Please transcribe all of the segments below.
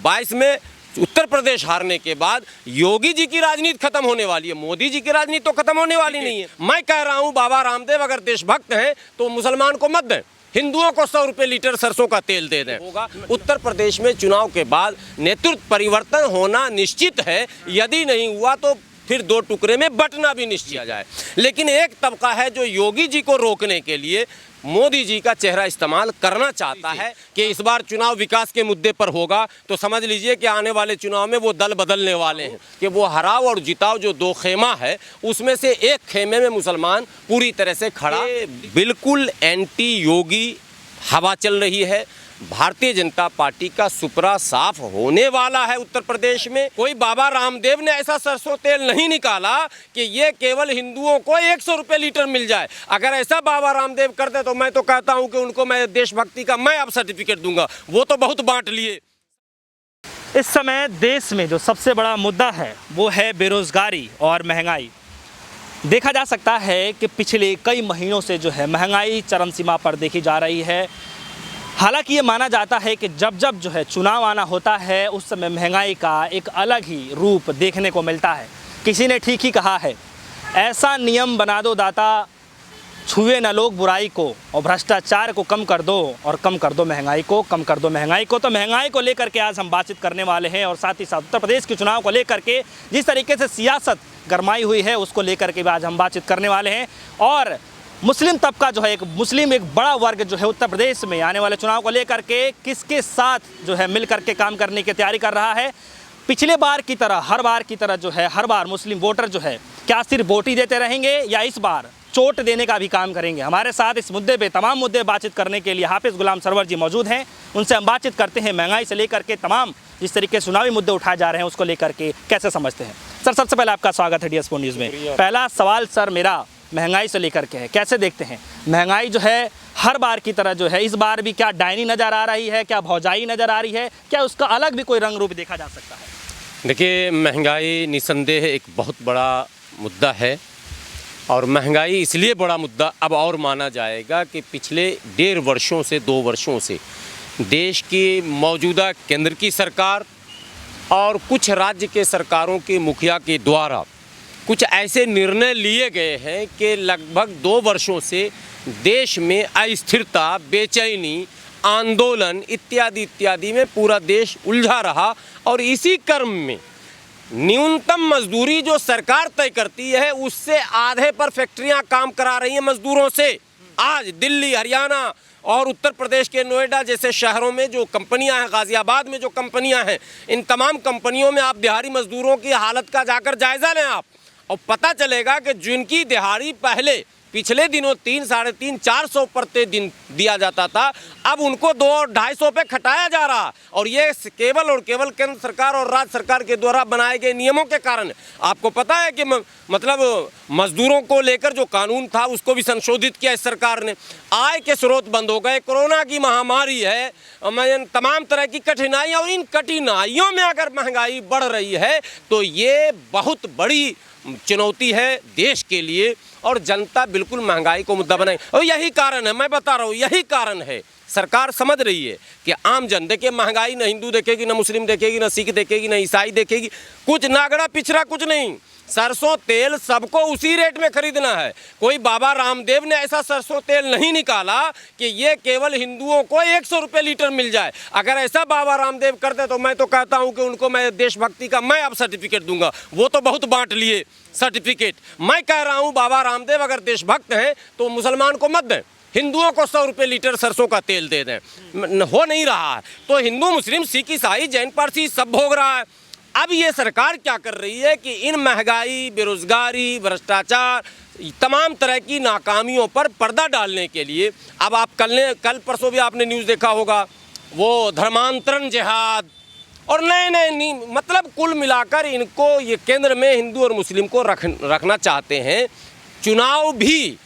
22 में उत्तर प्रदेश हारने के बाद योगी जी की राजनीति खत्म होने वाली है, मोदी जी की राजनीति तो खत्म होने वाली नहीं है। मैं कह रहा हूं बाबा रामदेव अगर देशभक्त हैं तो मुसलमान को मत दें, हिंदुओं को 100 रुपये लीटर सरसों का तेल दे दें। होगा उत्तर प्रदेश में चुनाव के बाद नेतृत्व परिवर्तन होना निश्चित है, यदि नहीं हुआ तो फिर 2 टुकड़े में बंटना भी निश्चित किया जाए। लेकिन एक तबका है जो योगी जी को रोकने के लिए मोदी जी का चेहरा इस्तेमाल करना चाहता है कि इस बार चुनाव विकास के मुद्दे पर होगा, तो समझ लीजिए कि आने वाले चुनाव में वो दल बदलने वाले हैं कि वो हराओ और जिताओ जो 2 खेमा है उसमें से एक खेमे में मुसलमान पूरी तरह से खड़ा। बिल्कुल एंटी योगी हवा चल रही है। भारतीय जनता पार्टी का सुपरा साफ होने वाला है। उत्तर प्रदेश में कोई बाबा रामदेव ने ऐसा सरसों तेल नहीं निकाला कि ये केवल हिंदुओं को 100 रुपये लीटर मिल जाए। अगर ऐसा बाबा रामदेव करते तो मैं तो कहता हूं कि उनको मैं देशभक्ति का मैं अब सर्टिफिकेट दूंगा, वो तो बहुत बांट लिए। इस समय देश में जो सबसे बड़ा मुद्दा है वो है बेरोजगारी और महंगाई। देखा जा सकता है कि पिछले कई महीनों से जो है महंगाई चरम सीमा पर देखी जा रही है। हालांकि ये माना जाता है कि जब जब जो है चुनाव आना होता है उस समय महंगाई का एक अलग ही रूप देखने को मिलता है। किसी ने ठीक ही कहा है, ऐसा नियम बना दो दाता छुए न लोग बुराई को, और भ्रष्टाचार को कम कर दो और कम कर दो महंगाई को, कम कर दो महंगाई को। तो महंगाई को लेकर के आज हम बातचीत करने वाले हैं और साथ ही साथ उत्तर प्रदेश के चुनाव को लेकर के जिस तरीके से सियासत गरमाई हुई है उसको लेकर के भी आज हम बातचीत करने वाले हैं। और मुस्लिम तबका जो है एक बड़ा वर्ग जो है उत्तर प्रदेश में आने वाले चुनाव को लेकर के किसके साथ जो है मिल करके काम करने की तैयारी कर रहा है। पिछले बार की तरह हर बार मुस्लिम वोटर जो है क्या सिर्फ वोट ही देते रहेंगे या इस बार चोट देने का भी काम करेंगे। हमारे साथ इस मुद्दे पे तमाम मुद्दे बातचीत करने के लिए हाफिज़ गुलाम सरवर जी मौजूद हैं। उनसे हम बातचीत करते हैं महंगाई से लेकर के तमाम जिस तरीके से चुनावी मुद्दे उठाए जा रहे हैं उसको लेकर के कैसे समझते हैं। सर, सबसे पहले आपका स्वागत है DS न्यूज़ में। पहला सवाल सर मेरा महंगाई से लेकर के है, कैसे देखते हैं महंगाई जो है हर बार की तरह जो है इस बार भी क्या डायनी नज़र आ रही है, क्या भौजाई नज़र आ रही है, क्या उसका अलग भी कोई रंग रूप देखा जा सकता है? देखिए, महंगाई निसंदेह एक बहुत बड़ा मुद्दा है और महंगाई इसलिए बड़ा मुद्दा अब और माना जाएगा कि पिछले 1.5 वर्षों से 2 वर्षों से देश की मौजूदा केंद्र की सरकार और कुछ राज्य के सरकारों के मुखिया के द्वारा कुछ ऐसे निर्णय लिए गए हैं कि लगभग 2 वर्षों से देश में अस्थिरता, बेचैनी, आंदोलन इत्यादि में पूरा देश उलझा रहा। और इसी क्रम में न्यूनतम मजदूरी जो सरकार तय करती है उससे आधे पर फैक्ट्रियां काम करा रही हैं मजदूरों से। आज दिल्ली, हरियाणा और उत्तर प्रदेश के नोएडा जैसे शहरों में जो कंपनियां हैं, गाज़ियाबाद में जो कंपनियां हैं, इन तमाम कंपनियों में आप दिहाड़ी मजदूरों की हालत का जाकर जायज़ा लें आप, और पता चलेगा कि जिनकी दिहाड़ी पहले पिछले दिनों 300, 350, 400 प्रति दिन दिया जाता था, अब उनको 200-250 पे खटाया जा रहा। और ये केवल और केवल केंद्र सरकार और राज्य सरकार के द्वारा बनाए गए नियमों के कारण। आपको पता है कि मतलब मजदूरों को लेकर जो कानून था उसको भी संशोधित किया इस सरकार ने। आय के स्रोत बंद हो गए, कोरोना की महामारी है, तमाम तरह की कठिनाइयाँ, और इन कठिनाइयों में अगर महंगाई बढ़ रही है तो ये बहुत बड़ी चुनौती है देश के लिए, और जनता बिल्कुल महंगाई को मुद्दा बनाए। और यही कारण है, मैं बता रहा हूँ, यही कारण है सरकार समझ रही है कि आम जन देखिए महंगाई न हिंदू देखेगी, न मुस्लिम देखेगी, न सिख देखेगी, न ईसाई देखेगी, कुछ नागड़ा पिछड़ा कुछ नहीं। सरसों तेल सबको उसी रेट में खरीदना है। कोई बाबा रामदेव ने ऐसा सरसों तेल नहीं निकाला कि ये केवल हिंदुओं को 100 रुपये लीटर मिल जाए। अगर ऐसा बाबा रामदेव करते तो मैं तो कहता हूं कि उनको मैं देशभक्ति का मैं अब सर्टिफिकेट दूंगा, वो तो बहुत बांट लिए सर्टिफिकेट। मैं कह रहा हूं बाबा रामदेव अगर देशभक्त हैं तो मुसलमान को मत दें, हिंदुओं को 100 रुपये लीटर सरसों का तेल दे दें। हो नहीं रहा है तो हिंदू, मुस्लिम, सिख, ईसाई, जैन, पारसी सब भोग रहा है। अब ये सरकार क्या कर रही है कि इन महंगाई, बेरोजगारी, भ्रष्टाचार, तमाम तरह की नाकामियों पर पर्दा डालने के लिए अब आप कल परसों भी आपने न्यूज़ देखा होगा, वो धर्मांतरण जिहाद और नए मतलब कुल मिलाकर इनको ये केंद्र में हिंदू और मुस्लिम को रखना चाहते हैं। चुनाव भी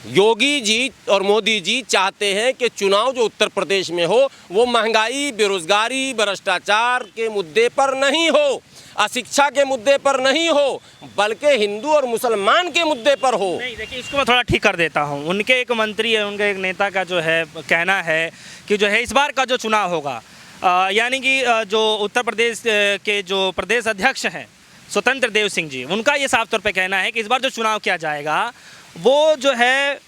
योगी जी और मोदी जी चाहते हैं कि चुनाव जो उत्तर प्रदेश में हो वो महंगाई, बेरोजगारी, भ्रष्टाचार के मुद्दे पर नहीं हो, अशिक्षा के मुद्दे पर नहीं हो, बल्कि हिंदू और मुसलमान के मुद्दे पर हो। नहीं, देखिए इसको मैं थोड़ा ठीक कर देता हूं। उनके एक मंत्री है, उनके एक नेता का जो है कहना है कि जो है इस बार का जो चुनाव होगा यानी कि जो उत्तर प्रदेश के जो प्रदेश अध्यक्ष हैं स्वतंत्र देव सिंह जी, उनका ये साफ तौर पे कहना है कि इस बार जो चुनाव किया जाएगा वो जो है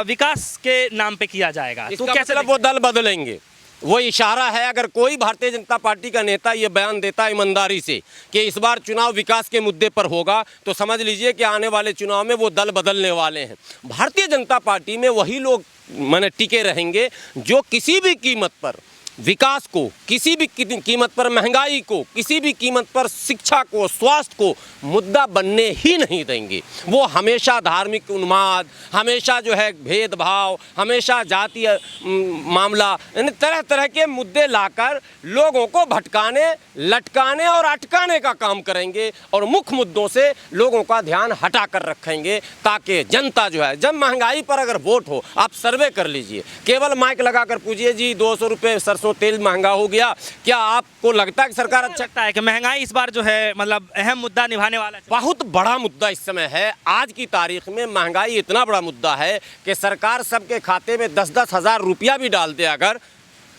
विकास के नाम पे किया जाएगा। तो कैसे मतलब वो दल बदलेंगे, वो इशारा है। अगर कोई भारतीय जनता पार्टी का नेता ये बयान देता है ईमानदारी से कि इस बार चुनाव विकास के मुद्दे पर होगा, तो समझ लीजिए कि आने वाले चुनाव में वो दल बदलने वाले हैं। भारतीय जनता पार्टी में वही लोग माने टिके रहेंगे जो किसी भी कीमत पर विकास को, किसी भी कीमत पर महंगाई को, किसी भी कीमत पर शिक्षा को, स्वास्थ्य को मुद्दा बनने ही नहीं देंगे। वो हमेशा धार्मिक उन्माद, हमेशा जो है भेदभाव, हमेशा जातीय मामला, यानी तरह तरह के मुद्दे लाकर लोगों को भटकाने, लटकाने और अटकाने का काम करेंगे और मुख्य मुद्दों से लोगों का ध्यान हटा कर रखेंगे, ताकि जनता जो है, जब महंगाई पर अगर वोट हो, आप सर्वे कर लीजिए, केवल माइक लगाकर पूछिए जी 200 रुपये सरसों तेल महंगा हो गया, क्या आपको लगता है कि सरकार अच्छा लगता है कि महंगाई इस बार जो है मतलब अहम मुद्दा निभाने वाला है? बहुत बड़ा मुद्दा इस समय है। आज की तारीख में महंगाई इतना बड़ा मुद्दा है कि सरकार सबके खाते में 10-10 हज़ार रुपया भी डाल दे अगर,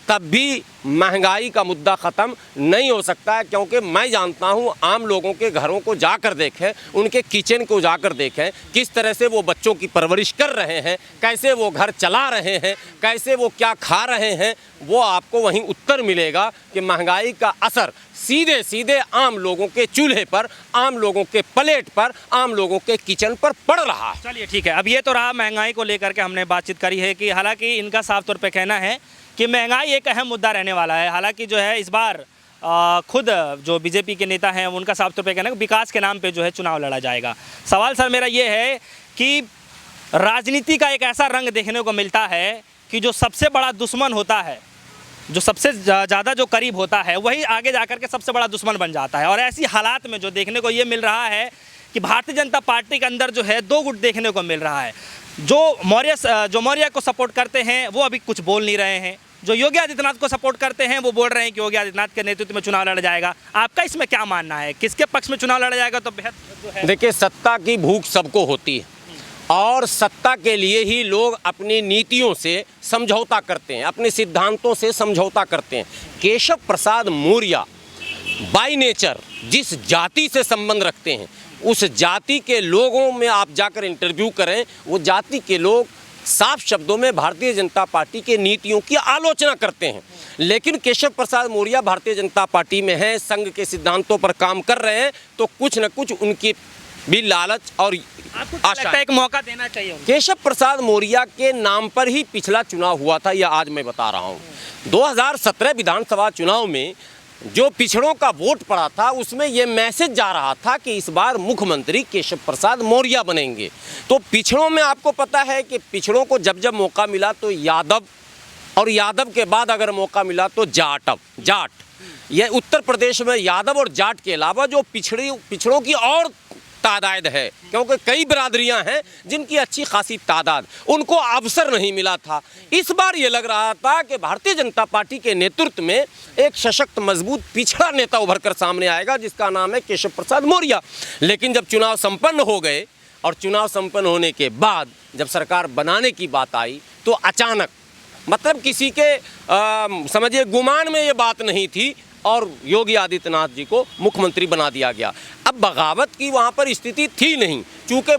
तब भी महंगाई का मुद्दा ख़त्म नहीं हो सकता है। क्योंकि मैं जानता हूँ, आम लोगों के घरों को जाकर देखें, उनके किचन को जाकर देखें, किस तरह से वो बच्चों की परवरिश कर रहे हैं, कैसे वो घर चला रहे हैं, कैसे वो क्या खा रहे हैं, वो आपको वहीं उत्तर मिलेगा कि महंगाई का असर सीधे सीधे आम लोगों के चूल्हे पर, आम लोगों के प्लेट पर, आम लोगों के किचन पर पड़ रहा है। चलिए ठीक है, अब ये तो रहा महंगाई को लेकर के हमने बातचीत करी है कि हालांकि इनका साफ तौर पे कहना है कि महंगाई एक अहम मुद्दा रहने वाला है। हालांकि जो है इस बार खुद जो बीजेपी के नेता हैं उनका साफ तौर पे कहना है कि विकास के नाम पे जो है चुनाव लड़ा जाएगा। सवाल सर मेरा ये है कि राजनीति का एक ऐसा रंग देखने को मिलता है कि जो सबसे बड़ा दुश्मन होता है, जो सबसे ज़्यादा जो करीब होता है, वही आगे जाकर के सबसे बड़ा दुश्मन बन जाता है। और ऐसी हालात में जो देखने को ये मिल रहा है कि भारतीय जनता पार्टी के अंदर जो है दो गुट देखने को मिल रहा है। जो मौर्य को सपोर्ट करते हैं वो अभी कुछ बोल नहीं रहे हैं, जो योगी आदित्यनाथ को सपोर्ट करते हैं वो बोल रहे हैं कि योगी आदित्यनाथ के नेतृत्व में चुनाव लड़ा जाएगा। आपका इसमें क्या मानना है, किसके पक्ष में चुनाव लड़ा जाएगा? तो बेहद जो है, देखिए, सत्ता की भूख सबको होती है और सत्ता के लिए ही लोग अपनी नीतियों से समझौता करते हैं, अपने सिद्धांतों से समझौता करते हैं। केशव प्रसाद मौर्य बाय नेचर जिस जाति से संबंध रखते हैं, उस जाति के लोगों में आप जाकर इंटरव्यू करें, वो जाति के लोग साफ शब्दों में भारतीय जनता पार्टी के नीतियों की आलोचना करते हैं। लेकिन केशव प्रसाद मौर्य भारतीय जनता पार्टी में हैं, संघ के सिद्धांतों पर काम कर रहे हैं, तो कुछ न कुछ उनकी भी लालच और आशा एक मौका देना चाहिए उनको। केशव प्रसाद मौर्य के नाम पर ही पिछला चुनाव हुआ था, यह आज मैं बता रहा हूँ। 2017 विधानसभा चुनाव में जो पिछड़ों का वोट पड़ा था, उसमें यह मैसेज जा रहा था कि इस बार मुख्यमंत्री केशव प्रसाद मौर्य बनेंगे। तो पिछड़ों में आपको पता है कि पिछड़ों को जब जब मौका मिला तो यादव, और यादव के बाद अगर मौका मिला तो जाट। यह उत्तर प्रदेश में यादव और जाट के अलावा जो पिछड़ों की और तादाद है, क्योंकि कई बिरादरियां हैं जिनकी अच्छी खासी तादाद, उनको अवसर नहीं मिला था। इस बार ये लग रहा था कि भारतीय जनता पार्टी के नेतृत्व में एक सशक्त मजबूत पिछड़ा नेता उभर कर सामने आएगा, जिसका नाम है केशव प्रसाद मौर्य। लेकिन जब चुनाव संपन्न हो गए और चुनाव संपन्न होने के बाद जब सरकार बनाने की बात आई, तो अचानक, मतलब किसी के समझिए गुमान में ये बात नहीं थी, और योगी आदित्यनाथ जी को मुख्यमंत्री बना दिया गया। अब बगावत की वहाँ पर स्थिति थी नहीं, चूँकि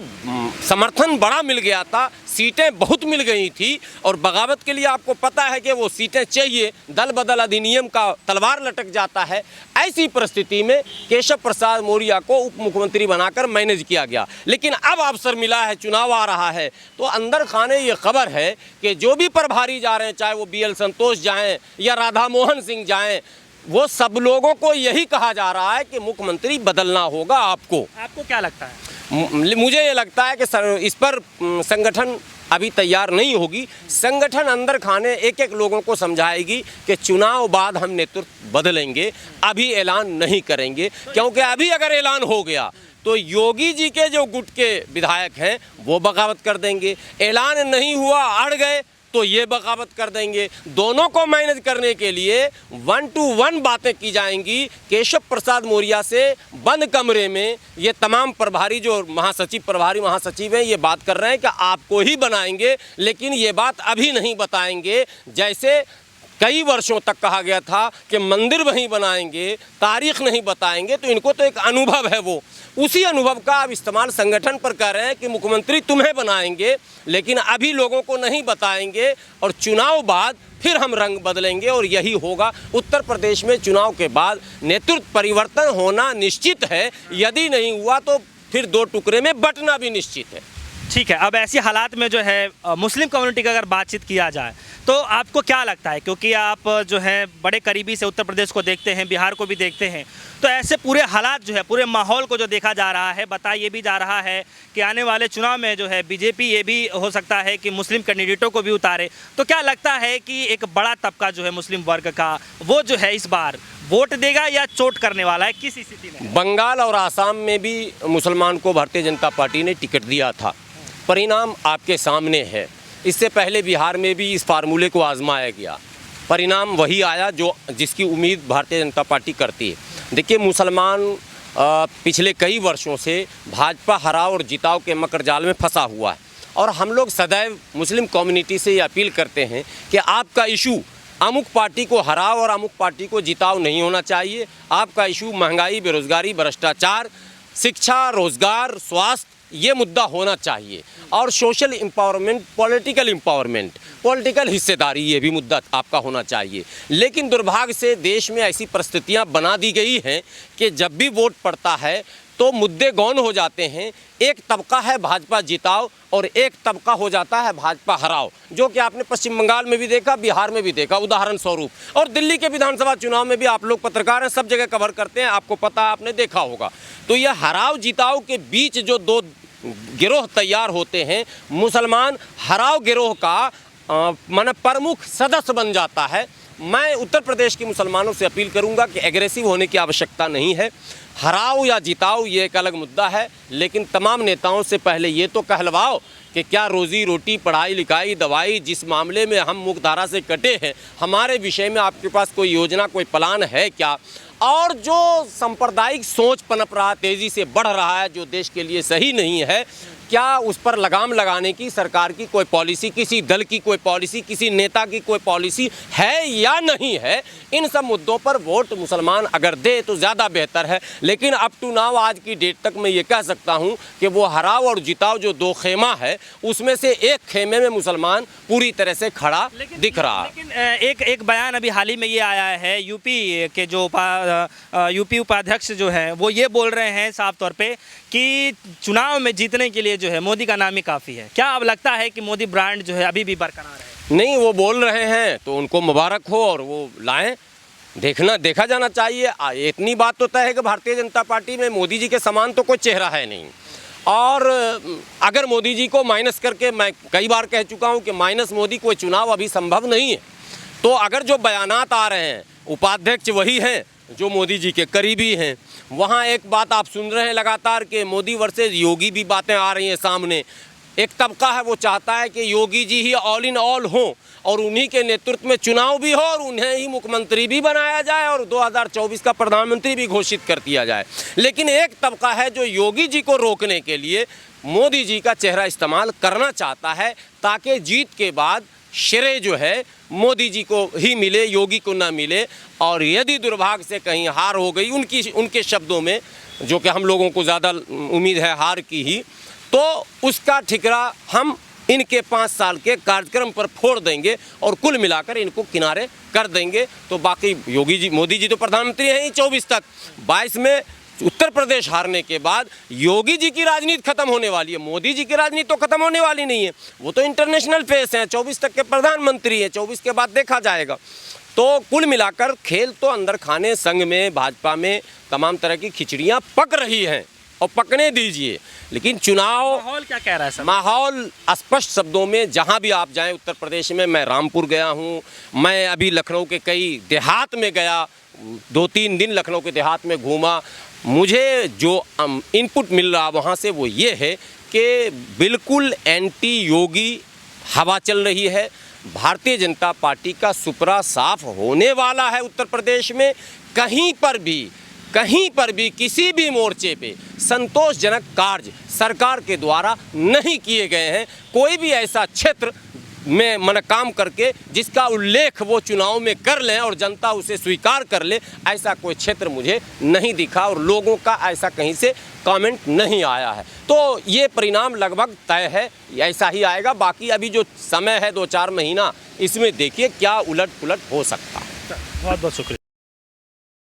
समर्थन बड़ा मिल गया था, सीटें बहुत मिल गई थी, और बगावत के लिए आपको पता है कि वो सीटें चाहिए, दल बदल अधिनियम का तलवार लटक जाता है। ऐसी परिस्थिति में केशव प्रसाद मौर्य को उप मुख्यमंत्री बनाकर मैनेज किया गया। लेकिन अब अवसर मिला है, चुनाव आ रहा है, तो अंदर खाने ये खबर है कि जो भी प्रभारी जा रहे हैं, चाहे वो BL संतोष जाएँ या राधा मोहन सिंह जाएँ, वो सब लोगों को यही कहा जा रहा है कि मुख्यमंत्री बदलना होगा आपको। आपको क्या लगता है? मुझे ये लगता है कि इस पर संगठन अभी तैयार नहीं होगी। संगठन अंदर खाने एक एक लोगों को समझाएगी कि चुनाव बाद हम नेतृत्व बदलेंगे, अभी ऐलान नहीं करेंगे। क्योंकि अभी अगर ऐलान हो गया तो योगी जी के जो गुट के विधायक हैं वो बगावत कर देंगे, ऐलान नहीं हुआ, अड़ गए तो ये बगावत कर देंगे। दोनों को मैनेज करने के लिए 1 to 1 बातें की जाएंगी। केशव प्रसाद मौर्य से बंद कमरे में ये तमाम प्रभारी, जो प्रभारी महासचिव हैं, ये बात कर रहे हैं कि आपको ही बनाएंगे, लेकिन ये बात अभी नहीं बताएंगे। जैसे कई वर्षों तक कहा गया था कि मंदिर वहीं बनाएंगे, तारीख नहीं बताएंगे, तो इनको तो एक अनुभव है, वो उसी अनुभव का अब इस्तेमाल संगठन पर कर रहे हैं कि मुख्यमंत्री तुम्हें बनाएंगे लेकिन अभी लोगों को नहीं बताएंगे और चुनाव बाद फिर हम रंग बदलेंगे। और यही होगा उत्तर प्रदेश में चुनाव के बाद नेतृत्व परिवर्तन होना निश्चित है, यदि नहीं हुआ तो फिर दो टुकड़े में बंटना भी निश्चित है। ठीक है, अब ऐसी हालात में जो है मुस्लिम कम्युनिटी का अगर बातचीत किया जाए तो आपको क्या लगता है, क्योंकि आप जो है बड़े करीबी से उत्तर प्रदेश को देखते हैं, बिहार को भी देखते हैं, तो ऐसे पूरे हालात जो है, पूरे माहौल को जो देखा जा रहा है, बताया ये भी जा रहा है कि आने वाले चुनाव में जो है बीजेपी ये भी हो सकता है कि मुस्लिम कैंडिडेटों को भी उतारे, तो क्या लगता है कि एक बड़ा तबका जो है मुस्लिम वर्ग का वो जो है इस बार वोट देगा या चोट करने वाला है, किस स्थिति में? बंगाल और आसाम में भी मुसलमान को भारतीय जनता पार्टी ने टिकट दिया था, परिणाम आपके सामने है। इससे पहले बिहार में भी इस फार्मूले को आजमाया गया, परिणाम वही आया जो जिसकी उम्मीद भारतीय जनता पार्टी करती है। देखिए, मुसलमान पिछले कई वर्षों से भाजपा हराओ और जिताओ के मकर जाल में फंसा हुआ है और हम लोग सदैव मुस्लिम कम्युनिटी से ये अपील करते हैं कि आपका इशू अमुक पार्टी को हराओ और अमुक पार्टी को जिताओ नहीं होना चाहिए। आपका इशू महंगाई, बेरोजगारी, भ्रष्टाचार, शिक्षा, रोजगार, स्वास्थ्य, ये मुद्दा होना चाहिए और सोशल एम्पावरमेंट, पॉलिटिकल हिस्सेदारी, ये भी मुद्दा आपका होना चाहिए। लेकिन दुर्भाग्य से देश में ऐसी परिस्थितियां बना दी गई हैं कि जब भी वोट पड़ता है तो मुद्दे गौण हो जाते हैं। एक तबका है भाजपा जिताओ और एक तबका हो जाता है भाजपा हराओ, जो कि आपने पश्चिम बंगाल में भी देखा, बिहार में भी देखा उदाहरण स्वरूप, और दिल्ली के विधानसभा चुनाव में भी। आप लोग पत्रकार हैं, सब जगह कवर करते हैं, आपको पता, आपने देखा होगा। तो यह हराओ जिताओ के बीच जो दो गिरोह तैयार होते हैं, मुसलमान हराओ गिरोह का माने प्रमुख सदस्य बन जाता है। मैं उत्तर प्रदेश के मुसलमानों से अपील करूंगा कि एग्रेसिव होने की आवश्यकता नहीं है। हराओ या जिताओ ये एक अलग मुद्दा है, लेकिन तमाम नेताओं से पहले ये तो कहलवाओ कि क्या रोज़ी रोटी, पढ़ाई लिखाई, दवाई, जिस मामले में हम मुख्यधारा से कटे हैं, हमारे विषय में आपके पास कोई योजना, कोई प्लान है क्या? और जो सांप्रदायिक सोच पनप रहा, तेज़ी से बढ़ रहा है, जो देश के लिए सही नहीं है, क्या उस पर लगाम लगाने की सरकार की कोई पॉलिसी, किसी दल की कोई पॉलिसी, किसी नेता की कोई पॉलिसी है या नहीं है? इन सब मुद्दों पर वोट मुसलमान अगर दे तो ज़्यादा बेहतर है। लेकिन अप टू नाउ, आज की डेट तक मैं ये कह सकता हूँ कि वो हराओ और जिताओ जो दो खेमा है, उसमें से एक खेमे में मुसलमान पूरी तरह से खड़ा दिख रहा है। लेकिन एक बयान अभी हाल ही में ये आया है, यूपी के जो यूपी उपाध्यक्ष जो हैं वो ये बोल रहे हैं साफ तौर पे कि चुनाव में जीतने के लिए जो है मोदी का नाम ही काफ़ी है। क्या अब लगता है कि मोदी ब्रांड जो है अभी भी बरकरार है? नहीं, वो बोल रहे हैं तो उनको मुबारक हो और वो लाएं, देखा जाना चाहिए। इतनी बात तो तय है कि भारतीय जनता पार्टी में मोदी जी के समान तो कोई चेहरा है नहीं। और अगर मोदी जी को माइनस करके, मैं कई बार कह चुका हूं कि माइनस मोदी कोई चुनाव अभी संभव नहीं है। तो अगर जो बयानात आ रहे हैं, उपाध्यक्ष वही हैं जो मोदी जी के करीबी हैं। वहाँ एक बात आप सुन रहे हैं लगातार कि मोदी वर्सेस योगी भी बातें आ रही हैं सामने। एक तबका है वो चाहता है कि योगी जी ही ऑल इन ऑल हों और उन्हीं के नेतृत्व में चुनाव भी हो और उन्हें ही मुख्यमंत्री भी बनाया जाए और 2024 का प्रधानमंत्री भी घोषित कर दिया जाए। लेकिन एक तबका है जो योगी जी को रोकने के लिए मोदी जी का चेहरा इस्तेमाल करना चाहता है, ताकि जीत के बाद श्रेय जो है मोदी जी को ही मिले, योगी को ना मिले। और यदि दुर्भाग्य से कहीं हार हो गई, उनके शब्दों में, जो कि हम लोगों को ज़्यादा उम्मीद है हार की ही, तो उसका ठिकरा हम इनके 5 साल के कार्यक्रम पर फोड़ देंगे और कुल मिलाकर इनको किनारे कर देंगे। तो बाकी मोदी जी तो प्रधानमंत्री हैं ही 24 तक। 22 में उत्तर प्रदेश हारने के बाद योगी जी की राजनीति खत्म होने वाली है, मोदी जी की राजनीति तो खत्म होने वाली नहीं है। वो तो इंटरनेशनल फेस हैं, 24 तक के प्रधानमंत्री हैं, 24 के बाद देखा जाएगा। तो कुल मिलाकर खेल तो अंदर खाने संघ में, भाजपा में तमाम तरह की खिचड़ियाँ पक रही हैं और पकने दीजिए। लेकिन चुनाव माहौल क्या कह रहा है सर? माहौल स्पष्ट शब्दों में, जहाँ भी आप जाएं उत्तर प्रदेश में, मैं रामपुर गया हूँ, मैं अभी लखनऊ के कई देहात में गया, 2-3 दिन लखनऊ के देहात में घूमा। मुझे जो इनपुट मिल रहा वहाँ से वो ये है कि बिल्कुल एंटी योगी हवा चल रही है। भारतीय जनता पार्टी का सुपरा साफ होने वाला है उत्तर प्रदेश में। कहीं पर भी किसी भी मोर्चे पे संतोषजनक कार्य सरकार के द्वारा नहीं किए गए हैं। कोई भी ऐसा क्षेत्र में मन काम करके जिसका उल्लेख वो चुनाव में कर लें और जनता उसे स्वीकार कर ले, ऐसा कोई क्षेत्र मुझे नहीं दिखा और लोगों का ऐसा कहीं से कमेंट नहीं आया है। तो ये परिणाम लगभग तय है, ऐसा ही आएगा। बाकी अभी जो समय है 2-4 महीना, इसमें देखिए क्या उलट पुलट हो सकता है। बहुत बहुत शुक्रिया।